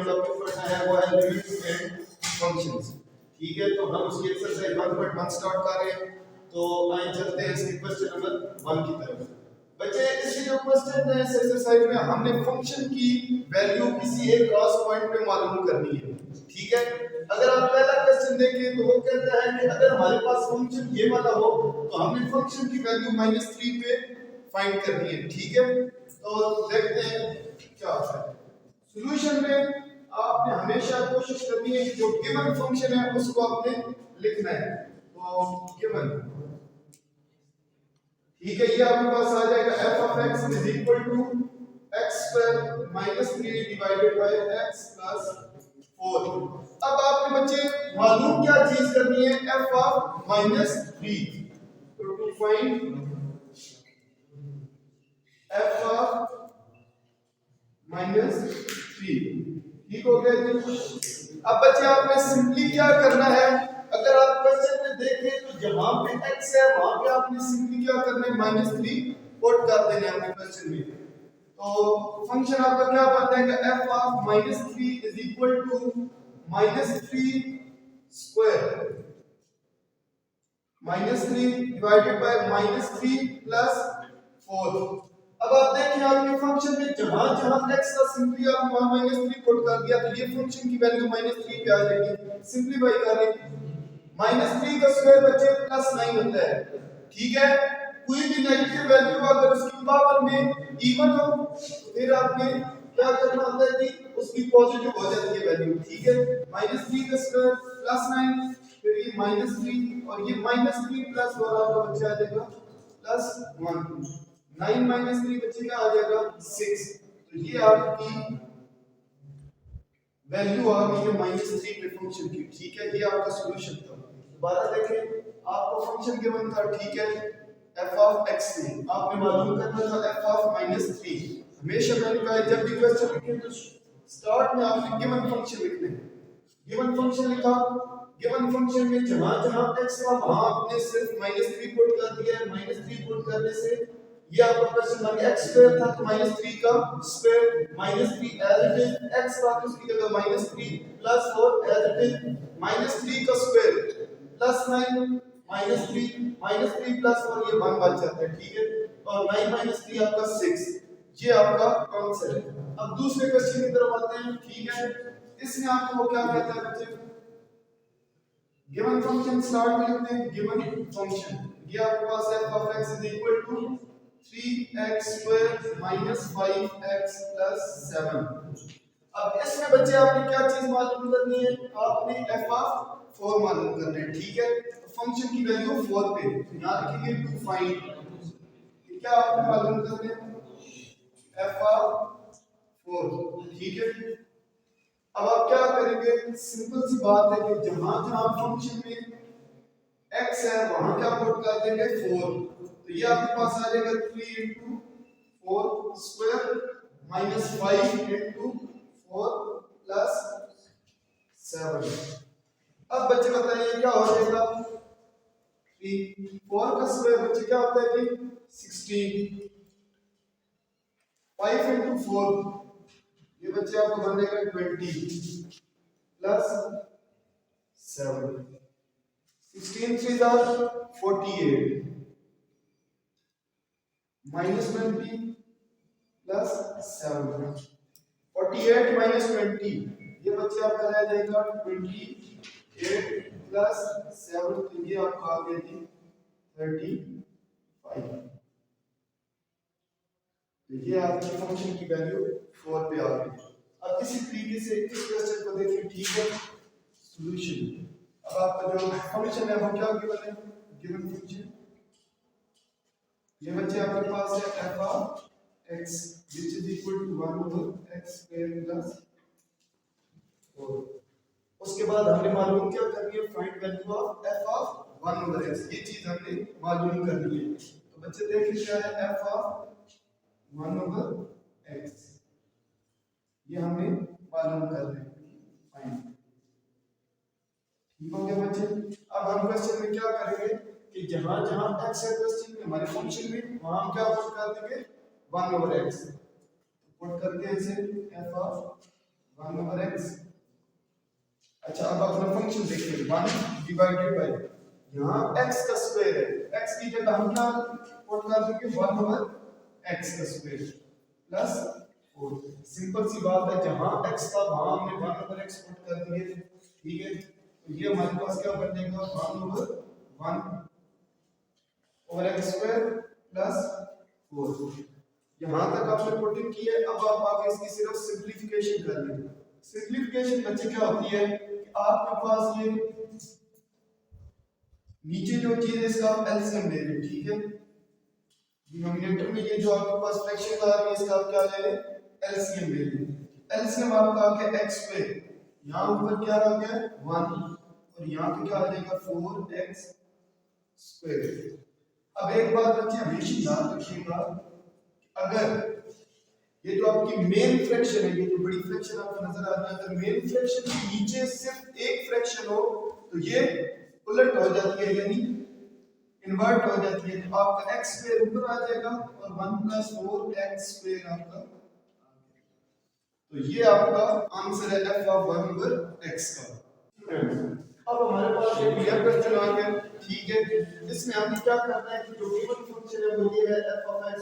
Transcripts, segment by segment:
जो टॉपिक पढ़ना है वो है लिमिट्स एंड फंक्शंस। ठीक है, तो हम उसकी एक्सरसाइज 1.1 स्टार्ट कर रहे हैं। तो आइए चलते हैं इसके क्वेश्चन नंबर 1 की तरफ। बच्चे इसके जो क्वेश्चन है इस एक्सरसाइज में हमने फंक्शन की वैल्यू किसी एक क्रॉस पॉइंट पे मालूम करनी है। ठीक है, अगर आप पहला क्वेश्चन देखें तो वो कहता है कि अगर हमारे पास फंक्शन ये वाला हो तो हमने फंक्शन की वैल्यू -3 पे फाइंड करनी है। ठीक है, तो देखते हैं क्या होता है। सॉल्यूशन में आपने हमेशा कोशिश करनी है कि जो गिवन फंक्शन है उसको आपने लिखना है। तो गिवन, ठीक है, ये आपके पास आ जाएगा f of x is equal to x square minus 3 divided by x plus 4। अब आपके बच्चे मालूम क्या चीज करनी है, f of -3। तो टू फाइंड f of -3, ठीक हो गया जी। अब बच्चे आपने सिंपली क्या करना है, अगर आप क्वेश्चन में देखें तो जहां पे x है वहां पे आपने सिंपली क्या करना है, -3 पुट कर देना है अपने क्वेश्चन में। तो फंक्शन आपका क्या बनता है कि f of -3 is equal to -3 square -3 divided by -3 plus 4। अब आप देखिए आपके फंक्शन में जहां जहां x का सिंपली आप वहां -3 पुट कर दिया तो ये फंक्शन की वैल्यू -3 पे आ जाएगी। सिंपलीफाई करें, -3 का स्क्वायर बच्चे +9 होता है। ठीक है, कोई भी नेगेटिव वैल्यू अगर उसकी पावर में इवन हो तो फिर आपने क्या करना होता है कि उसकी पॉजिटिव हो जाती है वैल्यू। ठीक है, -3 का स्क्वायर +9, फिर ये -3 और ये -3 प्लस 4 आपका बच्चा आ जाएगा +1। 9 - 3 बच्चे क्या आ जाएगा 6। तो ये आपकी वैल्यू आ गई है -3 पे फंक्शन की। ठीक है, ये आपका सॉल्यूशन था। दोबारा देखें, आपको फंक्शन गिवन था, ठीक है, f of x में आपने मालूम करना था f of -3। हमेशा मैंने कहा जब भी क्वेश्चन लिखें तो स्टार्ट में आपने गिवन फंक्शन लिखना है। गिवन फंक्शन लिखा, गिवन फंक्शन में जहां जहां x था वहां आपने सिर्फ -3 पुट कर दिया है। -3 पुट करने से ये आपका क्वेश्चन बन गया, x स्क्वायर था तो -3 का square, -3 as it is, x था तो उसकी जगह -3 प्लस 4 एज इट इज, -3 का स्क्वायर प्लस 9 -3 प्लस 4 ये 1 बच जाता है। ठीक है, और 9 - 3 आपका 6। ये आपका आंसर है। अब दूसरे क्वेश्चन की तरफ आते हैं। ठीक है, इसमें आपको क्या कहता है बच्चे, गिवन फंक्शन स्टार्ट में लिखते हैं गिवन फंक्शन। ये आपके पास f of x is equal to 3x square minus 5x plus 7। अब इसमें बच्चे आपने क्या चीज मालूम करनी है, आपने f of 4 मालूम करना है। ठीक है, तो फंक्शन की वैल्यू 4 पे यहां लिखेंगे टू फाइंड, क्या आपने मालूम करना है f of 4। ठीक है, अब आप क्या करेंगे, सिंपल सी बात है कि जहां जहां फंक्शन में x है वहां क्या पुट कर देंगे 4। तो ये आपके पास आ जाएगा 3 into 4 square minus 5 into 4 plus 7। अब बच्चे बताइए क्या हो जाएगा, 4 का स्क्वायर बच्चे क्या होता है कि 16, 5 into 4 ये बच्चे आपको बन जाएगा 20 plus 7, 16 3 are 48 minus 20 plus 7, 48 minus 20 ये बच्चे आपका रह जाएगा 28 plus 7, तो ये आपका आ गया जी 35। तो ये आपकी फंक्शन की वैल्यू 4 पे आ गई। अब इसी तरीके से इस क्वेश्चन को देखिए। ठीक है, सॉल्यूशन, अब आपका जो फंक्शन है वो क्या गिवन है, गिवन फंक्शन ये बच्चे आपके पास है f of x which is equal to 1 over x square plus 4। उसके बाद हमने मालूम क्या करनी है, find value of f of 1 over x, ये चीज हमने मालूम करनी है। तो बच्चे देखिए क्या है f of 1 over x, ये हमें मालूम करना है फाइंड। ठीक हो गया बच्चे। अब हम क्वेश्चन में क्या करेंगे कि जहां जहां x है क्वेश्चन में हमारे फंक्शन में वहां हम क्या पुट कर देंगे 1 over x, पुट करते हैं इसे f of 1/x। अच्छा अब अपना फंक्शन देखिए 1 डिवाइडेड बाय यहाँ x का स्क्वायर है, x की जगह हम क्या पुट कर देंगे 1/x का स्क्वायर प्लस 4। सिंपल सी बात है, जहाँ x था वहां हमने 1/x पुट कर दिए, ठीक है। तो ये हमारे पास क्या बन जाएगा 1/x स्क्वायर प्लस 4। यहाँ तक आपने पुटिंग की है, अब आप आगे इसकी सिर्फ सिंप्लीफिकेशन कर लेंगे। सिंप्लीफिकेशन बच्चे क्या होती है कि आपके पास ये नीचे जो चीज है इसका आप एलसीएम ले लें, ठीक है। डिनोमिनेटर में ये जो आपके पास फ्रैक्शन आ रही है इसका आप क्या ले लें, एलसीएम ले लें। एलसीएम आपका आ गया x पे, यहाँ ऊपर क्या आ गया 1 और यहाँ पे क्या आ जाएगा 4x स्क्वायर। अब एक बात बच्चे हमेशा याद रखिएगा, अगर ये जो आपकी मेन फ्रैक्शन है, ये जो बड़ी फ्रैक्शन आपको नजर आ रही है, अगर मेन फ्रैक्शन के नीचे सिर्फ एक फ्रैक्शन हो तो ये उलट हो जाती है, यानी इन्वर्ट हो जाती है। तो आपका x स्क्वायर ऊपर आ जाएगा और 1 + 4x स्क्वायर आपका। तो ये आपका आंसर है f(1/x) का। अब हमारे पास एक क्लियर क्वेश्चन आ गया, ठीक है। इसमें हमें क्या करना है कि जो गिवन फंक्शन है वो ये है f(x)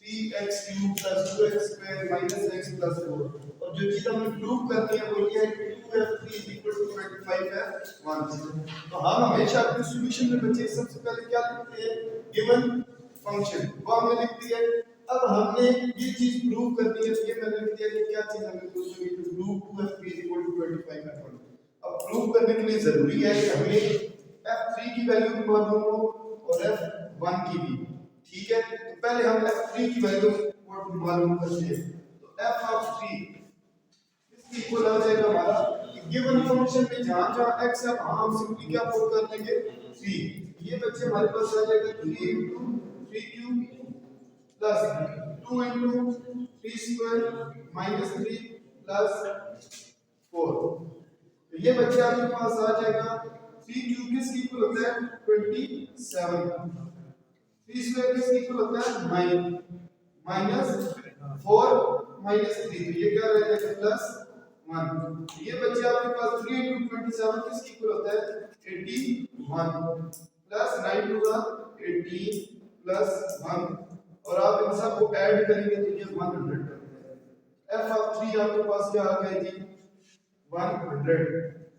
3x³ + 2x² - x + 4। और जो चीज हमें प्रूव करनी है वो ये है कि 2f(3) = 25f(1). तो हम हमेशा अपने सॉल्यूशन में बच्चे सबसे पहले क्या लिखते हैं, गिवन फंक्शन, वो हमने लिख दिया। अब हमने ये चीज प्रूव करनी है, तो ये मैंने लिख दिया कि क्या चीज हमें प्रूव करनी है, प्रूव 2f(3) = 25f(1). अब प्रूव करने के लिए जरूरी है कि हमें f3 की वैल्यू भी मालूम हो और f1 की भी, ठीक है। तो पहले हम f3 की वैल्यू मालूम करते हैं। तो f(3) इसकी इक्वल आ जाएगा हमारा गिवन फंक्शन में जहां x है वहां हम सिंपली क्या पुट कर देंगे 3। ये बच्चे हमारे पास आ जाएगा 3 × 3³ प्लस 2 × 3² - 3 प्लस 4। तो ये बच्चे आपके पास आ जाएगा 3³ किसकी इक्वल होता है 27, 3² किसकी इक्वल होता है 9 माइनस 4 माइनस 3, तो ये क्या रह जाएगा प्लस 1। ये बच्चे आपके पास 3 × 27 किसकी इक्वल होता है 81 प्लस 9 × 18 प्लस 1, और आप इन सब को ऐड करेंगे तो ये 100 f(3) आपके पास क्या आ गया जी 100।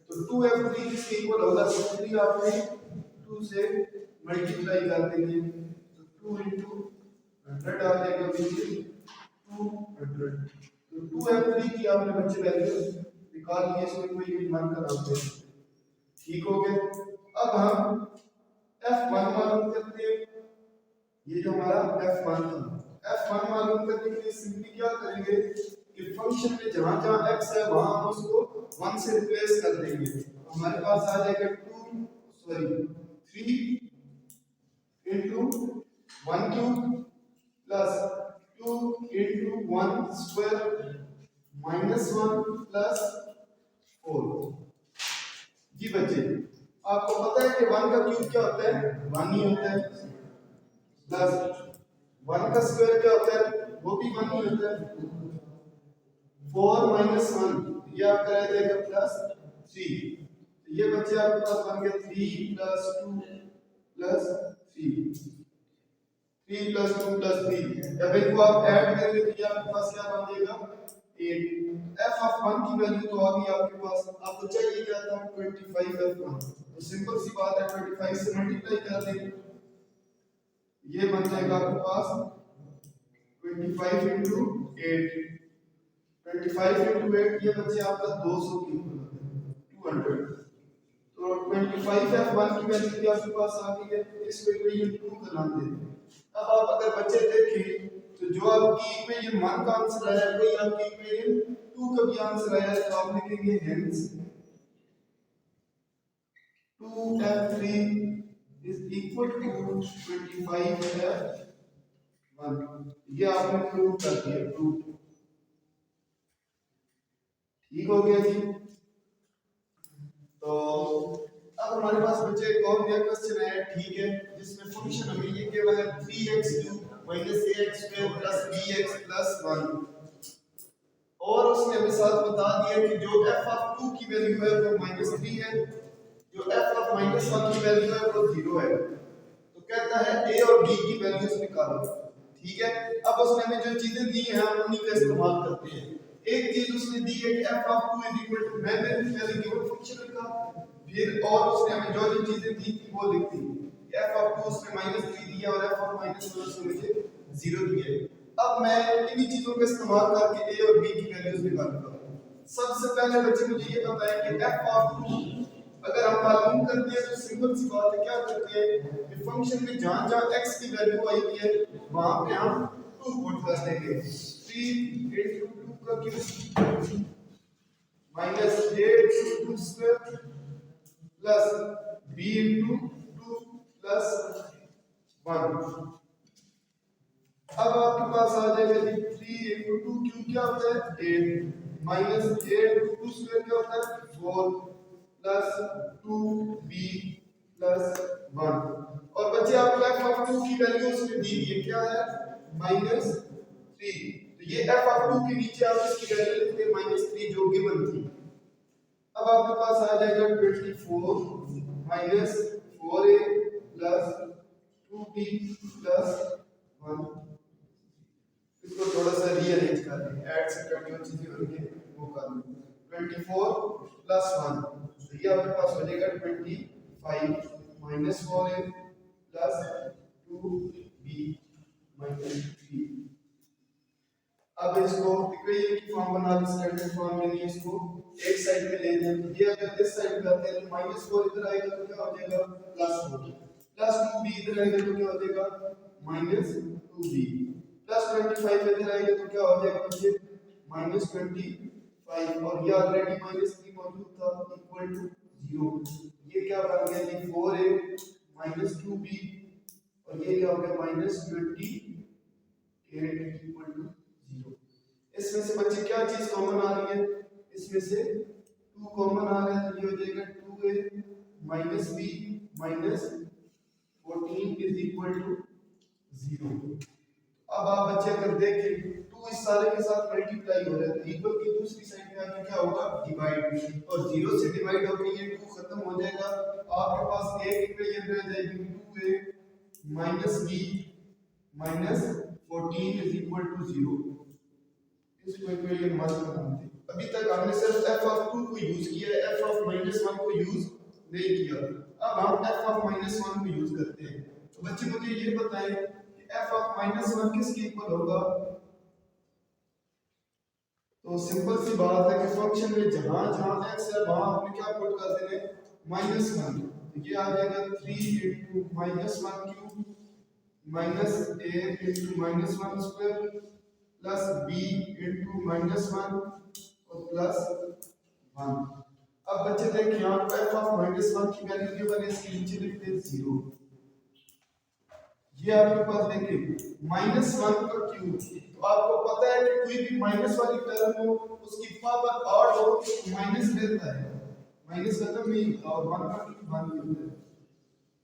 तो 2f(3) किसके इक्वल होगा, 3 आपने 2 से मल्टीप्लाई कर देंगे तो 2 × 100 आ जाएगा 200। तो 2f(3) की आपने बच्चे वैल्यू निकाल लिए, इसमें कोई भी मान का नाम दे, ठीक हो गया। अब हम f1 मालूम करते हैं, ये जो हमारा f1 था, f1 मालूम करने के लिए सिंपली क्या करेंगे कि फंक्शन में जहां जहां x है वहां हम उसको 1 से रिप्लेस कर देंगे। हमारे पास आ जाएगा 3 × 1³ प्लस 2 × 1² -1 प्लस 4। जी बच्चे आपको पता है कि 1 का क्यूब क्या होता है 1 ही होता है, प्लस 1 का स्क्वायर क्या होता है वो भी 1 ही होता है। 4 - 1 ये आपका रह जाएगा प्लस 3। तो ये बच्चे आपके पास बन गया 3 + 2 + 3, 3 + 2 + 3। जब इनको आप ऐड करेंगे तो ये आपके पास क्या बन जाएगा 8। f(1) की वैल्यू तो आ गई आपके पास, आपको चाहिए क्या था 25f(1). तो सिंपल सी बात है 25 से मल्टीप्लाई कर देंगे, ये बन जाएगा आपके पास 25 × 8। 25 × 8 ये बच्चे आपका 200 की 200। तो 25f(1) की वैल्यू भी आपके पास आ गई है, इसको इक्वेशन 2 का नाम दे दें। अब आप अगर बच्चे देखें तो जो आपकी इक्वेशन 1 का आंसर आया है वही आपकी इक्वेशन 2 का भी आंसर आया है, तो आप लिखेंगे हेंस 2f(3) = 25f(1). ये आपने प्रूव कर दिया, प्रूव, ठीक हो गया जी। तो अब हमारे पास बच्चे एक और नया क्वेश्चन है, ठीक है, जिसमें फंक्शन हमें ये केवल है 3x³ - ax² + bx + 1, और उसने हमें साथ बता दिया कि जो f ऑफ 2 की वैल्यू है वो -3 है, जो f ऑफ -1 की वैल्यू है वो 0 है। तो कहता है a और b की वैल्यूज निकालो। ठीक है, अब उसने हमें जो चीजें दी हैं हम उन्हीं का इस्तेमाल करते हैं। एक चीज उसने दी है कि f ऑफ 2 मैंने पहले गिवन फंक्शन लिखा, फिर और उसने हमें जो जो चीजें दी थी वो लिख दी। f ऑफ 2 उसने -3 दिया और f ऑफ -1 उसने मुझे 0 दिया। अब मैं इन्हीं चीजों का इस्तेमाल करके a और b की वैल्यूज निकालूंगा। सबसे पहले बच्चे मुझे ये बताएं कि f ऑफ 2 अगर हम मालूम करते हैं तो सिंपल सी बात है, क्या करते हैं कि फंक्शन में जहां जहां x की वैल्यू आई हुई है वहां पे हम 2 पुट कर देंगे। 3 into 2 का cube minus 8 into 2 square plus b into 2 plus 1। अब आपके पास आ जाएगा जी 3 into 2 क्यूब क्या होता है 8 माइनस 8 into 2 स्क्वायर क्या होता है 4 प्लस 2b प्लस 1। और बच्चे आपको f ऑफ 2 की वैल्यू उसने दी है क्या है -3। तो ये f ऑफ 2 के नीचे आप इसकी वैल्यू लिखते हैं -3 जो गिवन थी। अब आपके पास आ जाएगा 24 minus 4a plus 2b plus 1। इसको थोड़ा सा रीअरेंज कर लें, ऐड से करके जो चीजें होंगी वो कर लें। 24 प्लस 1 तो ये आपके पास हो जाएगा 25 minus 4a plus 2b minus 3। अब इसको इक्वेशन की फॉर्म बना लें, स्टैंडर्ड फॉर्म में नहीं, इसको एक साइड पे ले लें। ये अगर इस साइड पे आते हैं तो -4 इधर आएगा तो क्या हो जाएगा +4 प्लस 2b इधर आएगा तो क्या हो जाएगा -2b प्लस 25 इधर आएगा तो क्या हो जाएगा बच्चे -25 और ये ऑलरेडी -3 मौजूद था इक्वल टू 0। ये क्या बन गया जी 4a 2b और ये क्या हो गया -28 इक्वल टू 0। इसमें से बच्चे क्या चीज कॉमन आ रही है, इसमें से 2 कॉमन आ रहा है तो ये हो जाएगा 2a b 14 is equal to 0। अब आप बच्चे अगर देखें 2 इस सारे के साथ मल्टीप्लाई हो रहा है तो इक्वल की दूसरी साइड पे आके क्या होगा डिवाइड, और 0 से डिवाइड होकर ये 2 खत्म हो जाएगा। आपके पास एक इक्वेशन रह जाएगी 2a b 14 is equal to 0। इसको इक्वेशन मत बनाते। अभी तक हमने सिर्फ f ऑफ 2 को यूज किया है, f ऑफ -1 को यूज नहीं किया। अब हम f ऑफ -1 को यूज करते हैं। तो बच्चे मुझे ये बताएं कि f ऑफ -1 किसके इक्वल होगा। तो सिंपल सी बात है कि फंक्शन में जहां जहां x है वहां आपने क्या पुट कर देना है -1। तो ये आ जाएगा 3 into -1 cube minus a into -1 square plus b into -1 और प्लस 1। अब बच्चे देखिए यहाँ पे f ऑफ -1 की वैल्यू गिवन है, इसके नीचे लिखते हैं 0। ये आपके पास देखिए -1 का क्यूब, तो आपको पता है कि कोई भी माइनस वाली टर्म हो उसकी पावर ऑड हो तो माइनस रहता है, माइनस खत्म नहीं और 1 का क्यूब 1 ही होता है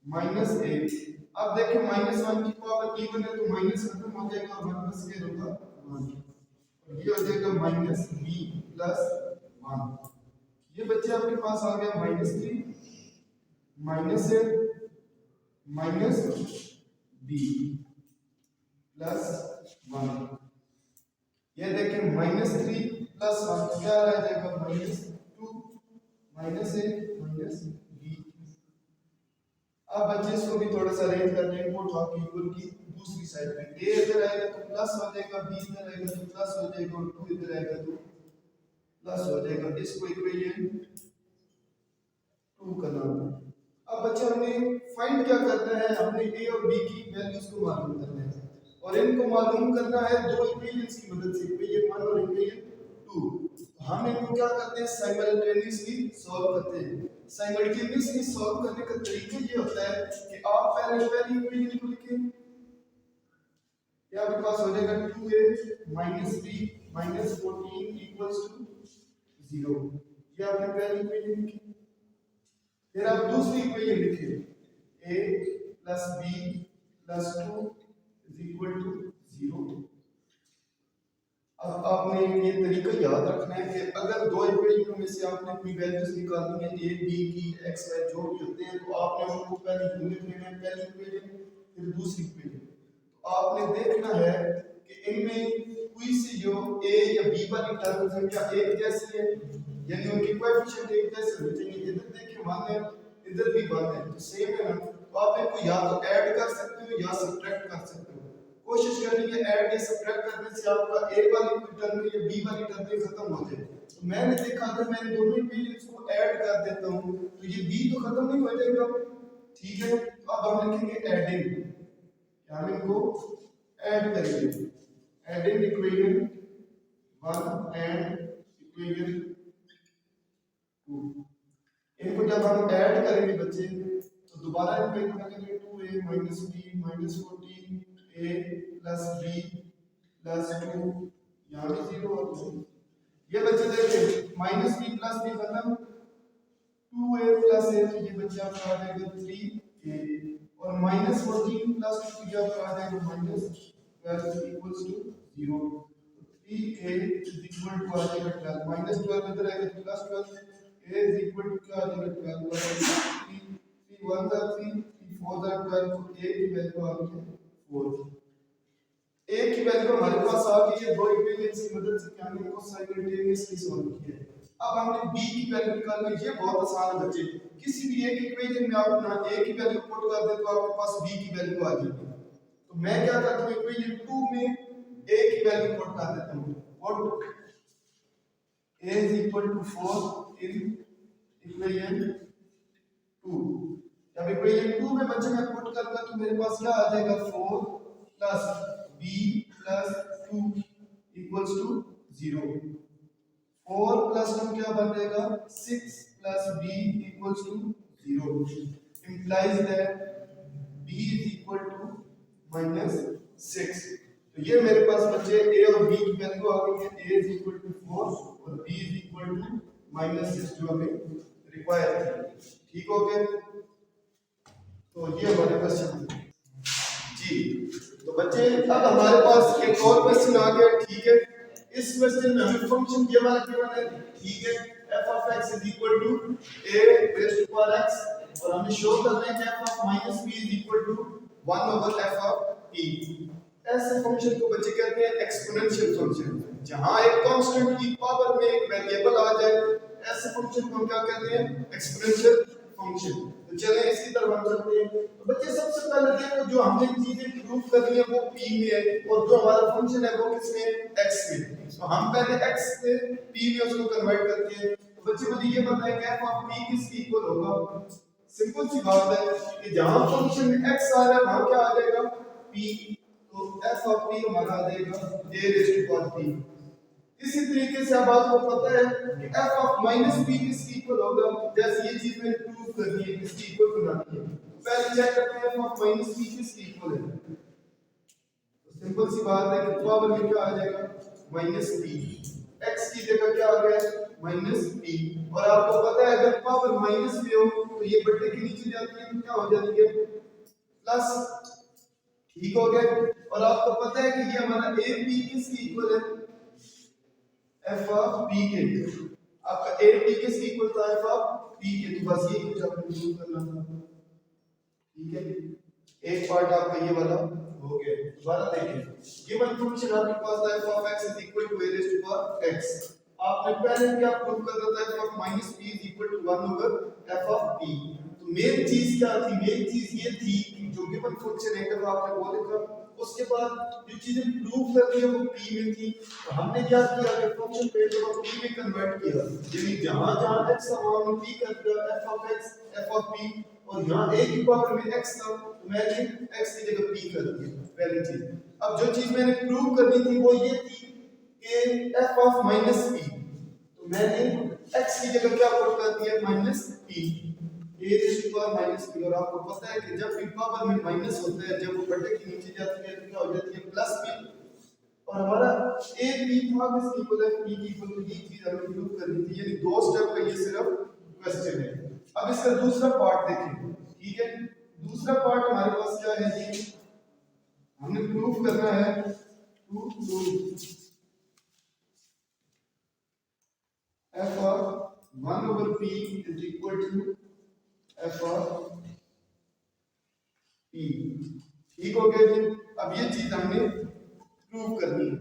-8। अब देखिए -1 की पावर इवन है तो माइनस खत्म हो जाएगा और 1 का स्क्वायर होगा 1 और ये हो जाएगा -b प्लस 1। ये बच्चे आपके पास आ गया -3 -a -b प्लस 1। ये देखिए -3 प्लस 1 क्या रह जाएगा -2 -a -b। अब बच्चे इसको भी थोड़ा सा अरेंज कर लेंगे, वो उठा के इक्वल की दूसरी साइड पे a इधर आएगा तो प्लस हो जाएगा, b इधर आएगा तो प्लस हो जाएगा और 2 इधर आएगा तो प्लस हो जाएगा। इसको इक्वेशन 2 करना है। अब बच्चे हमने फाइंड क्या करना है, हमने a और b की वैल्यूज को मालूम करना है और इनको मालूम करना है दो इक्वेशंस की मदद से, इक्वेशन 1 और इक्वेशन 2। हम इनको क्या करते हैं साइमल्टेनियसली सॉल्व करते हैं। साइमल्टेनियसली सॉल्व करने का तरीका ये होता है कि आप पहले पहली इक्वेशन को लिखें, ये आपके पास हो जाएगा 2a b 14 इक्वल्स टू 0। ये आपने पहली इक्वेशन लिखी। फिर आप दूसरी इक्वेशन लिखें a plus b plus 2 is equal to 0। अब आपने ये तरीका याद रखना है कि अगर दो इक्वेशनों में से आपने अपनी वैल्यूज निकालनी है ए बी की एक्स वाई जो भी होते हैं, तो आपने उनको पहले यूनिट लेना है, पहली इक्वेशन फिर दूसरी इक्वेशन। तो आपने देखना है कि इनमें कोई सी जो ए या बी वाली टर्म है क्या एक जैसी है, यानी उनकी कोएफिशिएंट एक जैसे होने चाहिए। इधर देखिए 1 है, इधर भी 1 है, तो सेम है ना। तो आप इनको या तो ऐड कर सकते हो या सब्ट्रैक्ट कर सकते हो। कोशिश करनी है ऐड या सब्ट्रैक्ट करने से आपका ए वाली टर्म या बी वाली टर्म खत्म हो जाए। तो मैंने देखा अगर मैं इन दोनों इक्वेशंस को ऐड कर देता हूं तो ये बी तो खत्म नहीं हो जाएगा, ठीक है। तो अब हम लिखेंगे एडिंग, हम इनको ऐड करेंगे, एडिंग इक्वेशन 1 एंड इक्वेशन 2। इनको जब हम ऐड करेंगे बच्चे तो दोबारा इनको करेंगे 2a - b - 14a + b + 2, यहाँ भी 0 और 2। ये बच्चे देखें -b + b खत्म, 2a + a, तो ये बच्चा आपका आ जाएगा 3a, और -14 + 2 ये आपका आ जाएगा -12 = 0। 3a = आ जाएगा 12, -12 इधर आएगा +12, a क्या आ जाएगा 12, 3 1 * 3 3 4 * 12, तो a की वैल्यू आ गई है 4। a की वैल्यू हमारे पास आ गई है, दो इक्वेशंस की मदद से हमने इनको साइमल्टेनियसली सॉल्व किया है। अब हमने b की वैल्यू निकालनी है, ये बहुत आसान है बच्चे। किसी भी एक इक्वेशन में आप ना a की वैल्यू पुट कर दे तो आपके पास b की वैल्यू आ जाएगी। तो मैं क्या करता हूं, इक्वेशन 2 में a की वैल्यू पुट कर देता हूं, पुट a = 4 इन इक्वेशन 2। जब इक्वेशन 2 में बच्चे मैं पुट करूंगा तो मेरे पास क्या आ जाएगा 4 + b + 2 = 0। 4 + 2 क्या बन जाएगा 6 + b = 0, implies that b = -6। तो ये मेरे पास बच्चे a और b की वैल्यू आ गई है, a = 4 और b = -6 जो हमें रिक्वायर है। ठीक हो गया, तो ये हमारे क्वेश्चन जी। तो बच्चे अब हमारे पास एक और क्वेश्चन आ गया, ठीक है। इस क्वेश्चन में हमें फंक्शन ये वाला गिवन है, ठीक है, f(x) = a⁻x, और हमें शो करना है कि f(-b) = 1/f(p). ऐसे फंक्शन को बच्चे कहते हैं एक्सपोनेंशियल फंक्शन। जहां एक कांस्टेंट की पावर में एक वेरिएबल आ जाए, ऐसे फंक्शन को हम क्या कहते हैं, एक्सपोनेंशियल फंक्शन। तो चलें इसकी तरफ हम चलते हैं। तो बच्चे सबसे पहले देखो जो हमने चीजें प्रूव करनी है वो p में है, और जो हमारा फंक्शन है वो किसमें, x में। तो हम पहले x से p में उसको कन्वर्ट करते हैं। तो बच्चे मुझे ये बताएं कि f(p) किसके इक्वल होगा। सिंपल सी बात है कि जहां फंक्शन में x आ रहा है वहां क्या आ जाएगा, p। तो f(p) हमारा आ जाएगा a⁻p। इसी तरीके से अब आपको पता है कि f(-p) किसके इक्वल होगा। जैसे ये चीज मैंने प्रूव करनी है, किसके इक्वल बनानी है, पहले चेक करते हैं f(-p) किसके इक्वल है। तो सिंपल सी बात है कि पावर में क्या आ जाएगा, -p, x की जगह क्या आ गया, -p। और आपको पता है अगर पावर -p हो तो ये बट्टे के नीचे जाती है तो क्या हो जाती है, प्लस। ठीक हो गया। और आपको पता है कि ये हमारा ap किसके इक्वल है, f(p) के। आपका ap किसके इक्वल था, f(p) के। तो बस ये कुछ आपको प्रूव करना था, ठीक है। एक पार्ट आपका ये वाला हो गया। दोबारा देखिए, गिवन फंक्शन आपके पास था f(x) = a⁻x। आपने पहले क्या प्रूव करना था, f(-p) = 1/f(p). तो मेन चीज क्या थी, मेन चीज ये थी कि जो गिवन फंक्शन है जब आपने वो लिखा, उसके बाद जो चीजें प्रूव करनी है वो p में थी। तो हमने क्या किया कि फंक्शन पे को p में कन्वर्ट किया, यानी जहां जहां x का मान p कर दिया f(x) f(p), और यहाँ a की पावर में x था तो मैंने x की जगह p कर दिया, पहली चीज। अब जो चीज मैंने प्रूव करनी थी वो ये थी कि f(-p), तो मैंने x की जगह क्या पुट कर दिया, -p, a⁻p। और आपको पता है कि जब भी पावर में माइनस होता है, जब वो बटे के नीचे जाती है तो क्या हो जाती है, +p। और हमारा a p था किसकी इक्वल है, p की इक्वल। तो ये चीज हमें प्रूव करनी थी, यानी दो स्टेप का ये सिर्फ क्वेश्चन है। अब इसका दूसरा पार्ट देखें, ठीक है। दूसरा पार्ट हमारे पास क्या है, ये हमने प्रूव करना है, to prove f of 1 over p is equal to f of p। ठीक हो गया जी। अब ये चीज हमने प्रूव करनी है।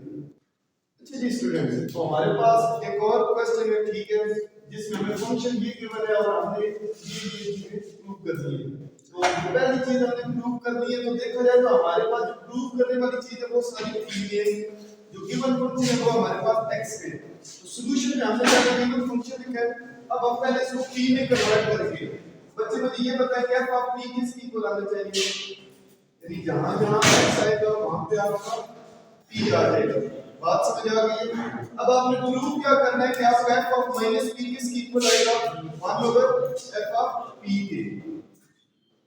अच्छा जी स्टूडेंट्स, तो हमारे पास एक और क्वेश्चन है, ठीक है, जिसमें हमें फंक्शन ये गिवन है और हमने ये चीजें प्रूव करनी है। तो पहली चीज हमने प्रूव करनी है, तो देखा जाए तो हमारे पास जो प्रूव करने वाली चीज है वो सारी चीजें हैं। जो गिवन फंक्शन है वो हमारे पास x है, तो सॉल्यूशन में हमने क्या गिवन फंक्शन लिखा है। अब हम पहले इसको p में कन्वर्ट करेंगे। बच्चे मुझे ये बताएं कि f ऑफ p किस इक्वल आना चाहिए, यानी जहां जहां x आएगा वहां पे आपका p आ जाएगा। बात समझ आ गई है। अब आपने प्रूव क्या करना है कि आपका f ऑफ माइनस p किसकी इक्वल आएगा, 1 ओवर f ऑफ p के।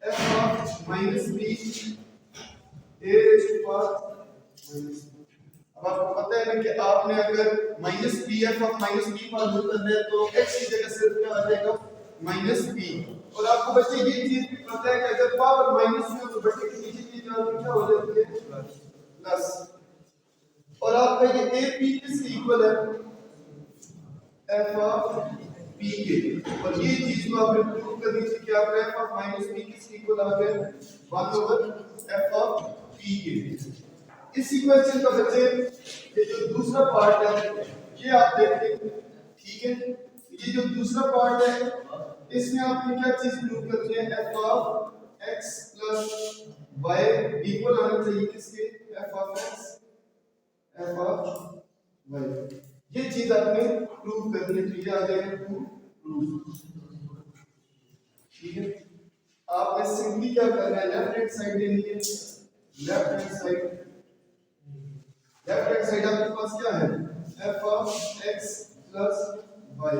f of minus p a raised to power minus. अब आपको पता है ना कि आपने अगर minus P F of minus P formula करना है तो x की जगह सिर्फ क्या आ जाएगा, माइनस पी। और आपको बच्चे ये चीज भी पता है कि अगर पावर माइनस में हो तो बच्चे के नीचे की जगह क्या हो जाती है, प्लस। और आपका ये ए पी किसके इक्वल है, एफ ऑफ पी के। और ये चीज को आपने प्रूव करनी थी कि आपका एफ ऑफ माइनस पी किसके इक्वल आ गया, 1 ओवर एफ ऑफ पी के। इस इक्वेशन का बच्चे ये जो दूसरा पार्ट है ये आप देखें, ठीक है। ये जो दूसरा पार्ट है इसमें आपने क्या चीज प्रूव करनी है, f of x plus y equal आना चाहिए किसके, f of x f of y। ये चीज आपने प्रूव करनी है, तो ये आ जाएगा प्रूव, ठीक है। आपने सिंपली क्या करना है, लेफ्ट हैंड साइड लेनी है, left hand side, left hand side आपके पास क्या है, f of x plus y।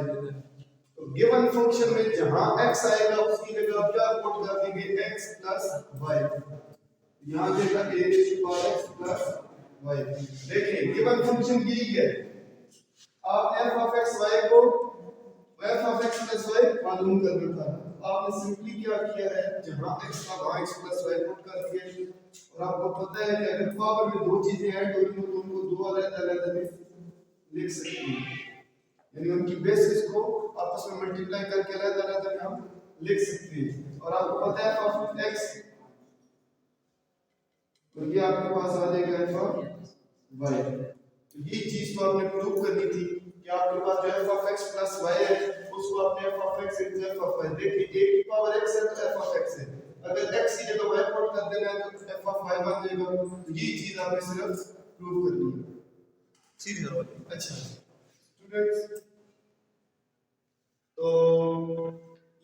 तो गिवन फंक्शन में जहां x आएगा उसकी जगह आप क्या पुट कर देंगे, x प्लस y। यहां देगा a raised to power x plus y। देखिए गिवन फंक्शन यही है, आप f ऑफ x y को f of x plus y मालूम करना था। आपने सिंपली क्या किया है, जहां x का वहां x प्लस y पुट कर दिया। और आपको पता है कि अगर पावर में दो चीजें ऐड हो रही हो तो उनको दो अलग-अलग में लिख सकते हैं, यानी उनकी बेसिस को आपस में मल्टीप्लाई करके अलग-अलग में हम लिख सकते हैं। और आपको पता है f ऑफ x, तो ये आपके पास आ जाएगा f ऑफ y। तो ये चीज तो आपने प्रूव करनी थी कि आपके पास जो f of x plus y है उसको आपने f of x into f of y, देखिए a की पावर x है तो f ऑफ x है, अगर x की जगह y पुट कर देना है तो f ऑफ y बन जाएगा। तो ये चीज आपने सिर्फ प्रूव करनी है, सीधी सी बात है। अच्छा स्टूडेंट्स, तो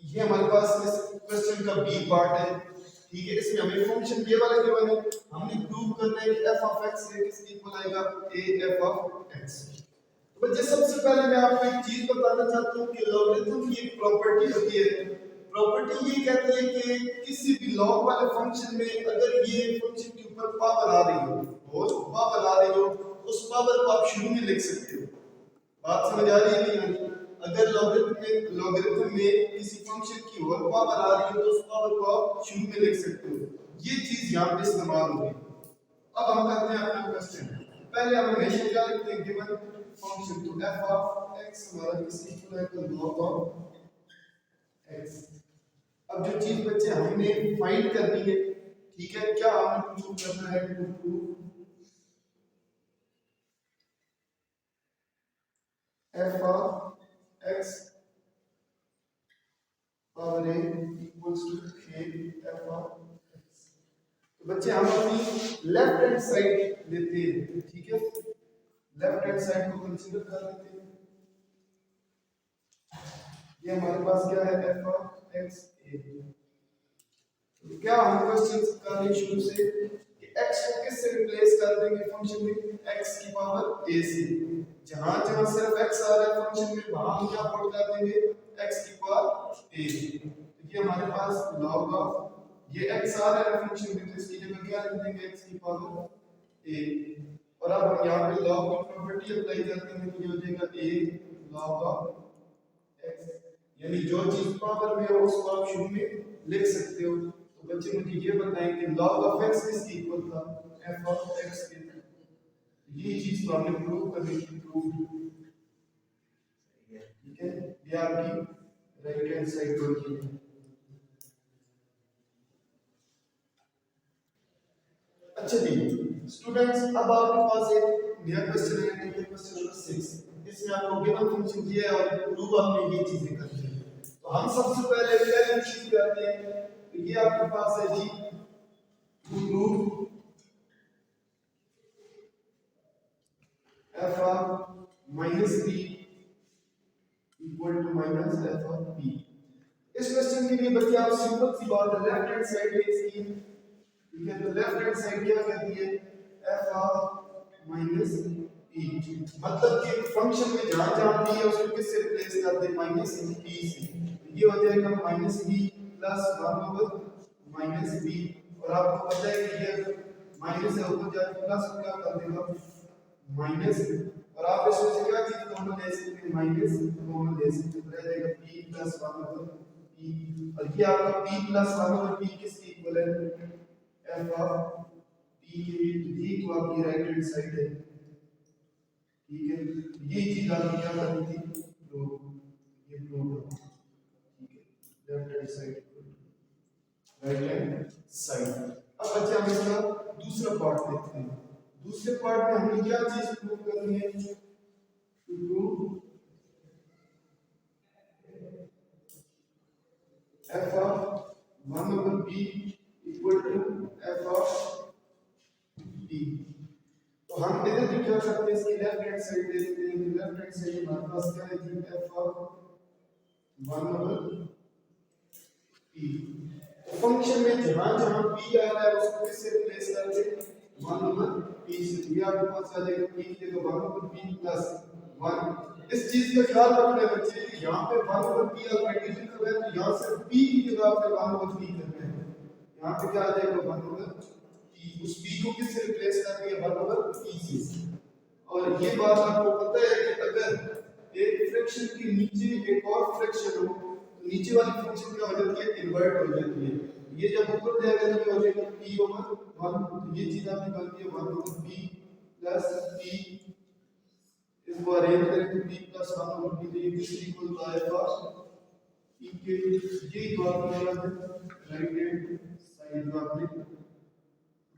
ये हमारे पास इस क्वेश्चन का बी पार्ट है, ठीक है। इसमें हमें फंक्शन ये वाला गिवन है, हमने प्रूव करना है कि f ऑफ x किसके इक्वल आएगा, a f ऑफ x। तो बच्चे सबसे पहले मैं आपको एक चीज बताना चाहता हूं कि लॉगरिथम की एक प्रॉपर्टी होती है। प्रॉपर्टी ये कहती है कि किसी भी लॉग वाले फंक्शन में अगर ये फंक्शन के ऊपर पावर आ रही हो, और पावर आ रही हो, उस पावर को आप शुरू में लिख सकते हो। बात समझ आ रही है नहीं आ रही? अगर लॉगरिथम में किसी फंक्शन की और पावर आ रही है तो उस पावर को आप शुरू में लिख सकते हो। ये चीज यहाँ पे इस्तेमाल होगी। अब हम करते हैं अपना क्वेश्चन। पहले हम हमेशा क्या लिखते हैं, गिवन फंक्शन तो f ऑफ x हमारा किसके इक्वल है, तो log ऑफ x। अब जो चीज बच्चे हमने फाइंड करनी है, ठीक है, क्या हमने प्रूव करना है, to prove f of x power a equals to a f of x। तो बच्चे हम अपनी लेफ्ट हैंड साइड लेते हैं, ठीक है, लेफ्ट हैंड साइड को कंसीडर कर लेते हैं। ये हमारे पास क्या है, f of x a। तो क्या हम क्वेश्चन कर रहे शुरू से कि x को किससे रिप्लेस कर देंगे फंक्शन में, x की पावर a से। जहां जहां सिर्फ x आ रहा है फंक्शन में वहां हम क्या पुट कर देंगे, x की पावर a। तो ये हमारे पास log ऑफ ये x आ रहा है फंक्शन में, तो इसकी जगह क्या लिख देंगे, x की पावर a। और अब हम यहां पे log की प्रॉपर्टी अप्लाई करते हैं, तो ये हो जाएगा a log ऑफ x, यानी जो चीज पावर में हो उसको आप शुरू में लिख सकते हो। तो बच्चे मुझे ये बताएं कि log ऑफ x किसके इक्वल था, f ऑफ x के। ये चीज तो हमने प्रूव करनी थी, प्रूव, ठीक है। ये आपकी राइट हैंड साइड होगी। अच्छा जी स्टूडेंट्स, अब आपके पास एक नया क्वेश्चन है, क्वेश्चन नंबर 6। इसमें आपको गिवन फंक्शन दिया है और प्रूव आपने ये चीजें करनी है। तो हम सबसे पहले पहली चीज करते हैं, तो ये आपके पास है जी prove f of minus b equal to minus f of b। इस क्वेश्चन के लिए बच्चे आप सिंपल सी बात है, लेफ्ट हैंड साइड है इसकी, ठीक है। तो लेफ्ट हैंड साइड क्या कहती है, f of minus b, मतलब कि फंक्शन में जहां जहां b है उसको किससे रिप्लेस करते हैं, माइनस b से। ये हो जाएगा minus b plus 1 over minus b, और आपको पता है कि ये माइनस है ऊपर जाके प्लस क्या कर देगा माइनस, और आप इसमें से क्या चीज कॉमन ले सकते हैं, माइनस कॉमन ले सकते हैं, रह जाएगा p प्लस 1 ओवर p, और ये आपका p प्लस 1 ओवर p किसके इक्वल है, f ऑफ p के, ये तो आपकी राइट हैंड साइड है, ठीक है। ये चीज आपकी क्या करनी थी, तो ये प्रूव, ठीक है, left hand side right hand side. अब बच्चे हम इसका दूसरा पार्ट देखते हैं। दूसरे पार्ट में हमें क्या चीज प्रूव करनी है, to prove f of 1 over b equal to f of b। तो हम इधर भी क्या करते हैं, इसकी लेफ्ट हैंड साइड ले लेते हैं। लेफ्ट हैंड साइड हमारे पास क्या है जी, f of 1 over b। Function में जहां जहां p आ रहा है उसको किससे रिप्लेस करके 1 over p से, ये आपके पास आ जाएगा p की जगह 1 over p plus 1। इस चीज का ख्याल रखना है बच्चे, यहाँ पे 1 over p ऑलरेडी लिखा हुआ है, तो यहाँ से p की जगह आपने 1 over p करना है। यहाँ पे क्या आ जाएगा 1 over p, उस p को किससे रिप्लेस करेंगे 1 over p से। और ये बात आपको पता है कि अगर एक फ्रैक्शन के नीचे एक और फ्रैक्शन हो तो नीचे वाली फंक्शन क्या हो जाती है, इन्वर्ट हो जाती है। ये जब ऊपर जाएगा तो हो जाएगा p over 1, तो ये चीज आपकी बनती है 1 over p plus p, इसको अरेंज करें तो p plus 1 over p, तो ये किसके इक्वल होता है f p के, ये तो आपकी राइट हैंड साइड का आपने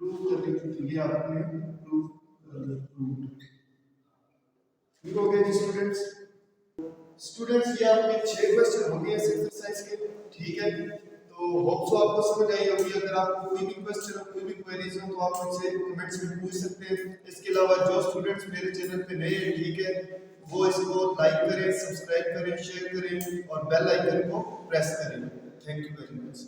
प्रूव कर दी, तो ये आपने प्रूव कर दिया। ठीक हो गया जी स्टूडेंट्स। स्टूडेंट्स ये आपके 6 क्वेश्चन हो गए इस एक्सरसाइज के, ठीक है। तो होप सो आपको समझ आई होगी। अगर आपको कोई भी क्वेश्चन हो, कोई भी क्वेरीज हो तो आप मुझसे कमेंट्स में पूछ सकते हैं। इसके अलावा जो स्टूडेंट्स मेरे चैनल पे नए हैं, ठीक है, वो इसको लाइक करें, सब्सक्राइब करें, शेयर करें और बेल आइकन को प्रेस करें। Thank you very much.